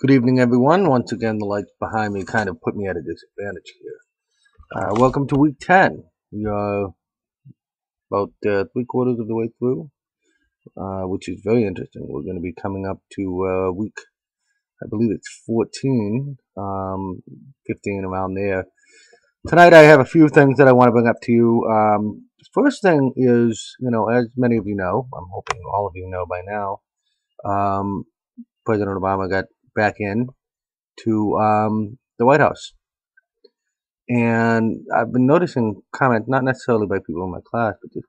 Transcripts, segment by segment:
Good evening, everyone. Once again, the lights behind me kind of put me at a disadvantage here. Welcome to week 10. We are about three-quarters of the way through, which is very interesting. We're going to be coming up to week, I believe it's 14, 15, around there. Tonight, I have a few things that I want to bring up to you. The first thing is, as many of you know, I'm hoping all of you know by now, President Obama got back in to the White House. And I've been noticing comments, not necessarily by people in my class, but just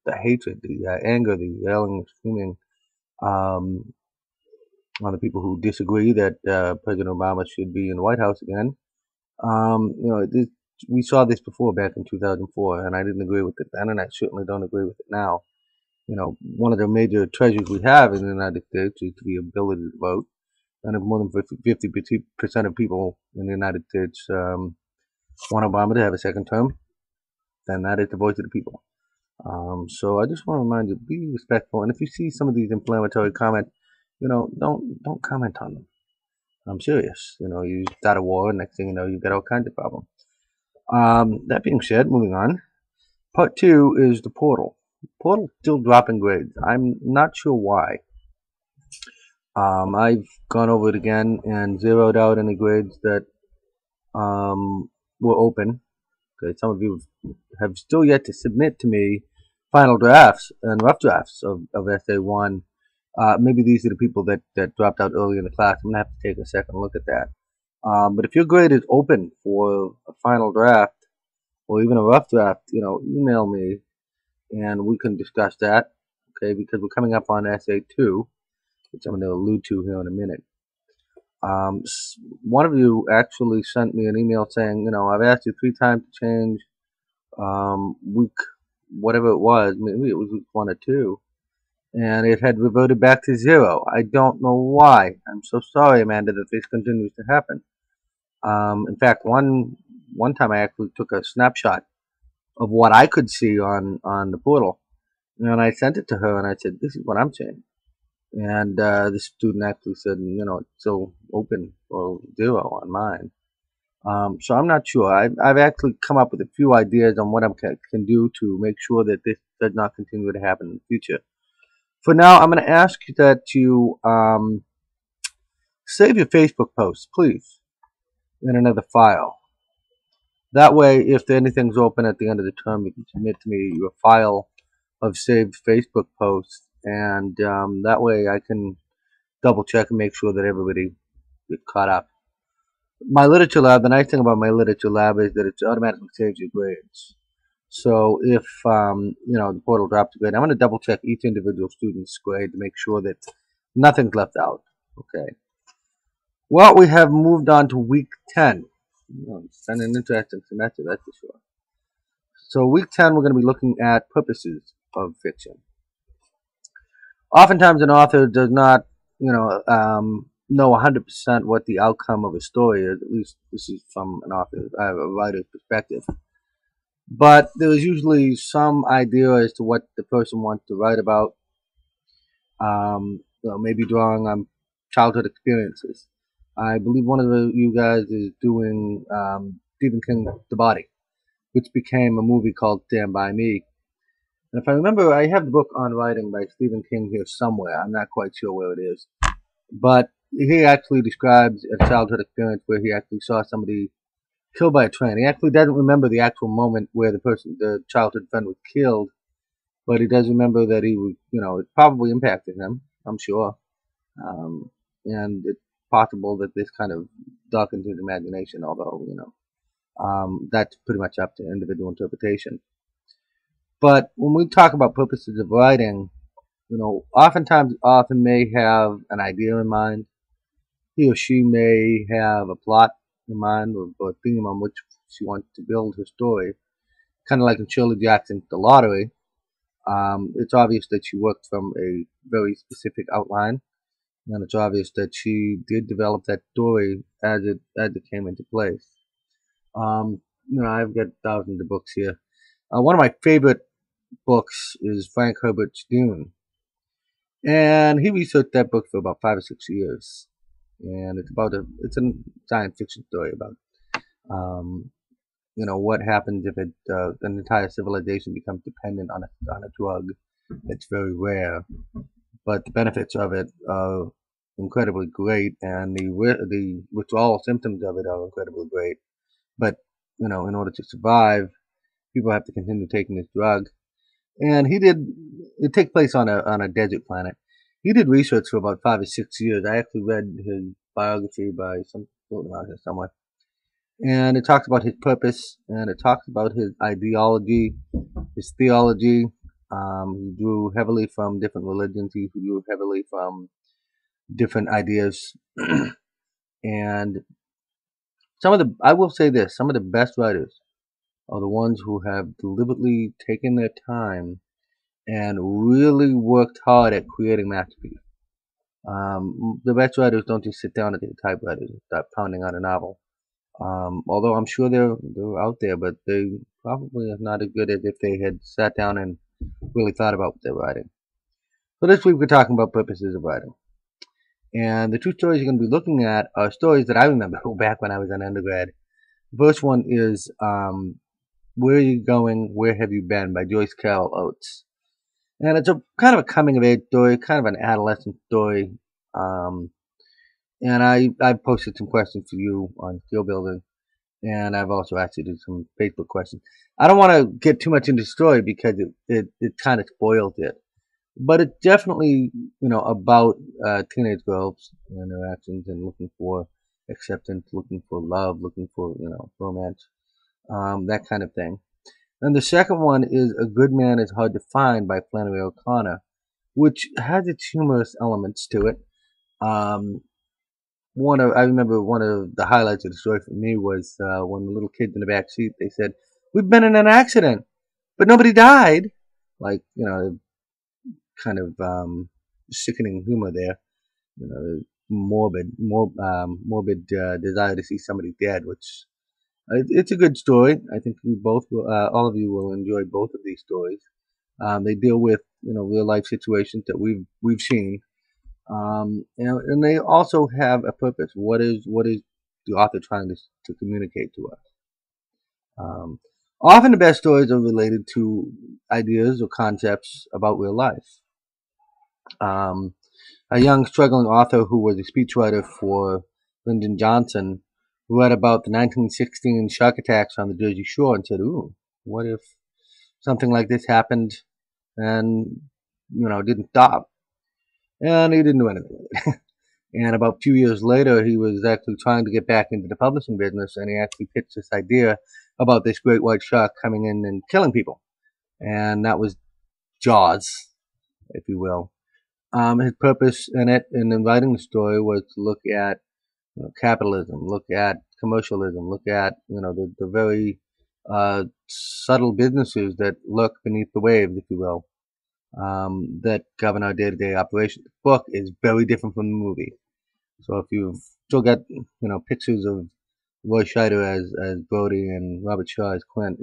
the hatred, the anger, the yelling, screaming um, on the people who disagree that President Obama should be in the White House again. We saw this before back in 2004, and I didn't agree with it then, and I certainly don't agree with it now. One of the major treasures we have in the United States is the ability to vote. And if more than 50% of people in the United States want Obama to have a second term, then that is the voice of the people. So I just want to remind you, be respectful. And if you see some of these inflammatory comments, don't comment on them. I'm serious. You start a war, next thing you know, you've got all kinds of problems. That being said, moving on. Part 2 is the portal. Portal still dropping grades. I'm not sure why. I've gone over it again and zeroed out any grades that were open. Okay, some of you have still yet to submit to me final drafts and rough drafts of Essay 1. Maybe these are the people that dropped out early in the class. I'm going to have to take a second look at that. But if your grade is open for a final draft or even a rough draft, email me and we can discuss that. Okay, because we're coming up on Essay 2, which I'm going to allude to here in a minute. One of you actually sent me an email saying, I've asked you 3 times to change week, whatever it was, maybe it was week 1 or 2, and it had reverted back to 0. I don't know why. I'm so sorry, Amanda, that this continues to happen. In fact, one time I actually took a snapshot of what I could see on the portal, and I sent it to her, and I said, this is what I'm seeing. And the student actually said, it's still open for 0 on mine. So I'm not sure. I've actually come up with a few ideas on what I can do to make sure that this does not continue to happen in the future. For now, I'm going to ask you that you save your Facebook posts, please, in another file. That way, if anything's open at the end of the term, you can submit to me your file of saved Facebook posts, and that way I can double check and make sure that everybody gets caught up. My literature lab, the nice thing about my literature lab is that it automatically saves your grades. So if the portal drops a grade, I'm going to double check each individual student's grade to make sure that nothing's left out. Okay. Well, we have moved on to week 10. It's been an interesting semester, that's for sure. So week 10, we're going to be looking at purposes of fiction. Oftentimes, an author does not, know 100% what the outcome of a story is. At least this is from a writer's perspective. But there is usually some idea as to what the person wants to write about. Maybe drawing on childhood experiences. I believe one of you guys is doing Stephen King's The Body, which became a movie called Stand By Me. And if I remember, I have the book On Writing by Stephen King here somewhere. I'm not quite sure where it is. But he actually describes a childhood experience where he actually saw somebody killed by a train. He actually doesn't remember the actual moment where the childhood friend was killed, but he does remember that he was, it probably impacted him, I'm sure. And it's possible that this kind of darkens his imagination, although, that's pretty much up to individual interpretation. But when we talk about purposes of writing, oftentimes the author may have an idea in mind. He or she may have a plot in mind or a theme on which she wants to build her story. Kind of like in Shirley Jackson's The Lottery. It's obvious that she worked from a very specific outline, and it's obvious that she did develop that story as it came into place. I've got thousands of books here. One of my favorite books is Frank Herbert's Dune, and he researched that book for about 5 or 6 years. and it's a science fiction story about um, what happens if an entire civilization becomes dependent on a drug that's very rare, but the benefits of it are incredibly great, and the withdrawal symptoms of it are incredibly great. But in order to survive, people have to continue taking this drug. And he did. It takes place on a desert planet. He did research for about 5 or 6 years. I actually read his biography by some floating around here somewhere, and it talks about his purpose, and it talks about his ideology, his theology. He drew heavily from different religions. He drew heavily from different ideas, and I will say this, some of the best writers are the ones who have deliberately taken their time and really worked hard at creating masterpieces. The best writers don't just sit down at their typewriters and start pounding out a novel. Although I'm sure they're out there, but they probably are not as good as if they had sat down and really thought about what they're writing. So this week we're talking about purposes of writing. And the two stories you're going to be looking at are stories that I remember back when I was an undergrad. The first one is Where Are You Going? Where Have You Been? By Joyce Carol Oates. And it's a kind of a coming of age story, kind of an adolescent story. And I posted some questions for you on Skill Building, and I've also asked you to do some Facebook questions. I don't want to get too much into the story because it kind of spoils it, but it's definitely about teenage girls and their actions and looking for acceptance, looking for love, looking for romance, that kind of thing. And the second one is A Good Man Is Hard to Find by Flannery O'Connor, which has its humorous elements to it. I remember one of the highlights of the story for me was when the little kids in the back seat, they said, "We've been in an accident, but nobody died." Like, kind of sickening humor there. Morbid desire to see somebody dead, which it's a good story. I think all of you will enjoy both of these stories. They deal with real life situations that we've seen, and they also have a purpose. What is the author trying to communicate to us? Um, Often the best stories are related to ideas or concepts about real life. Um, a young struggling author who was a speechwriter for Lyndon Johnson read about the 1916 shark attacks on the Jersey Shore and said, "Ooh, what if something like this happened and didn't stop?" And he didn't do anything with it. And about a few years later, he was actually trying to get back into the publishing business, and he actually pitched this idea about this great white shark coming in and killing people. And that was Jaws, if you will. His purpose in writing the story was to look at capitalism, look at commercialism, look at the very subtle businesses that lurk beneath the waves, if you will, that govern our day-to-day operations. The book is very different from the movie. So if you've still got pictures of Roy Scheider as Brody and Robert Shaw as Clint,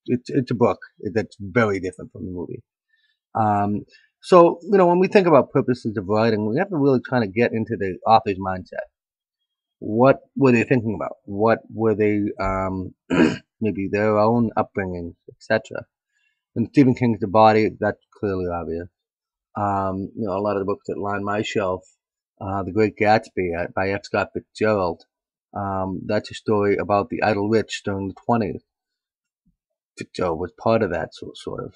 it's a book that's very different from the movie. So when we think about purposes of writing, we have to really try to get into the author's mindset. What were they thinking about? What were they maybe their own upbringings, etc. And Stephen King's The Body, that's clearly obvious. A lot of the books that line my shelf, The Great Gatsby by F. Scott Fitzgerald. That's a story about the idle rich during the 20s. Fitzgerald was part of that sort of.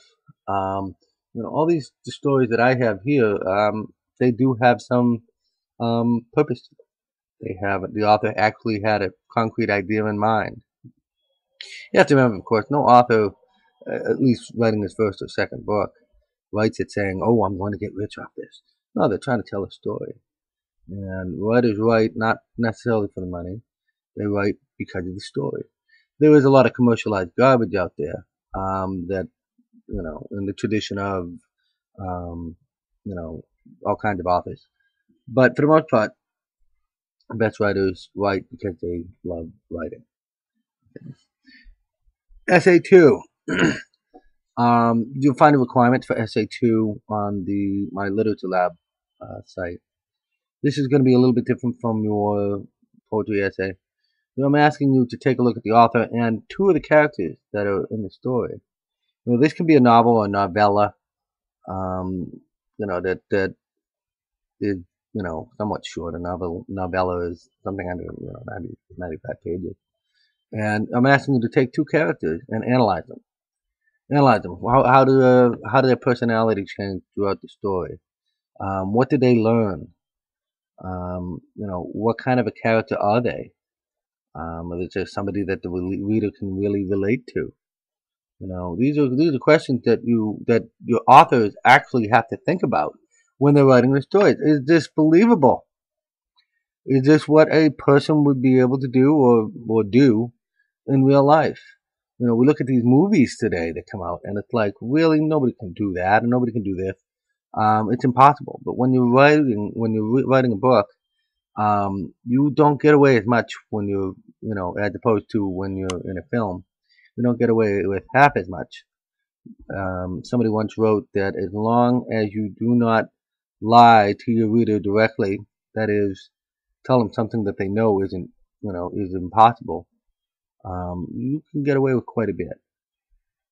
All the stories that I have here, they do have some purpose to them. The author actually had a concrete idea in mind. You have to remember, of course, no author, at least writing his first or second book, writes it saying, "Oh, I'm going to get rich off this." No, they're trying to tell a story. And writers write not necessarily for the money. They write because of the story. There is a lot of commercialized garbage out there that, in the tradition of, all kinds of authors. But for the most part, best writers write because they love writing. Essay 2. You'll find the requirements for Essay 2 on my Literature Lab site. This is going to be a little bit different from your poetry essay. I'm asking you to take a look at the author and two of the characters that are in the story. This can be a novel or novella, um, that is, somewhat short. A novella is something under, 95 pages. And I'm asking you to take two characters and analyze them. Analyze them. How do their personality change throughout the story? What did they learn? What kind of a character are they? Is it just somebody that the reader can really relate to? These are questions that your authors actually have to think about when they're writing their stories. Is this believable? Is this what a person would be able to do or do in real life? We look at these movies today that come out, and it's like, really, nobody can do that, and nobody can do this. It's impossible. But when you're writing a book, you don't get away as much when as opposed to when you're in a film. You don't get away with half as much. Somebody once wrote that as long as you do not lie to your reader directly, that is, tell them something that they know is impossible, you can get away with quite a bit.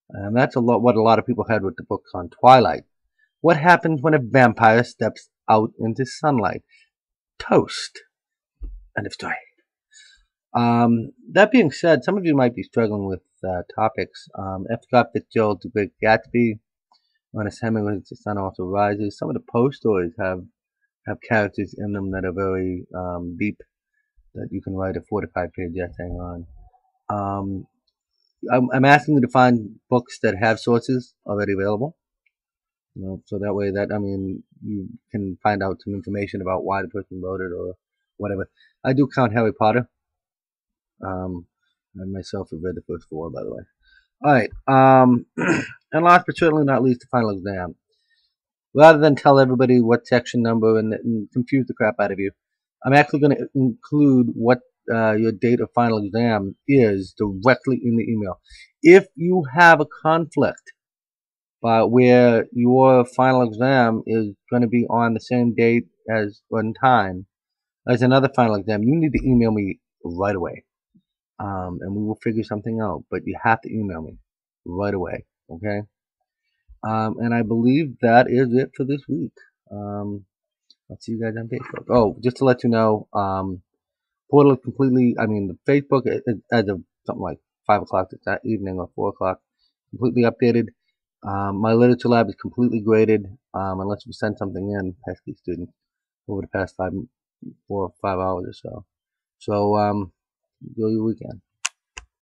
And that's what a lot of people had with the book on Twilight. What happens when a vampire steps out into sunlight? Toast. End of story. That being said, some of you might be struggling with topics. F. Scott Fitzgerald's The Great Gatsby, Ernest Hemingway's The Sun Also Rises. Some of the Poe stories have characters in them that are very deep, that you can write a 4 to 5 page essay on. I'm asking you to find books that have sources already available. So that way you can find out some information about why the person wrote it or whatever. I do count Harry Potter. I myself have read the first 4, by the way. All right. And last but certainly not least, the final exam. Rather than tell everybody what section number and confuse the crap out of you, I'm actually going to include what your date of final exam is directly in the email. If you have a conflict where your final exam is going to be on the same date as one time as another final exam, you need to email me right away. And we will figure something out, but you have to email me right away, okay? And I believe that is it for this week. I'll see you guys on Facebook. Oh, just to let you know, portal is completely, the Facebook, as of something like 5 o'clock this evening or 4 o'clock, completely updated. My literature lab is completely graded, unless you send something in, pesky students, over the past 4 or 5 hours or so. So, enjoy your weekend.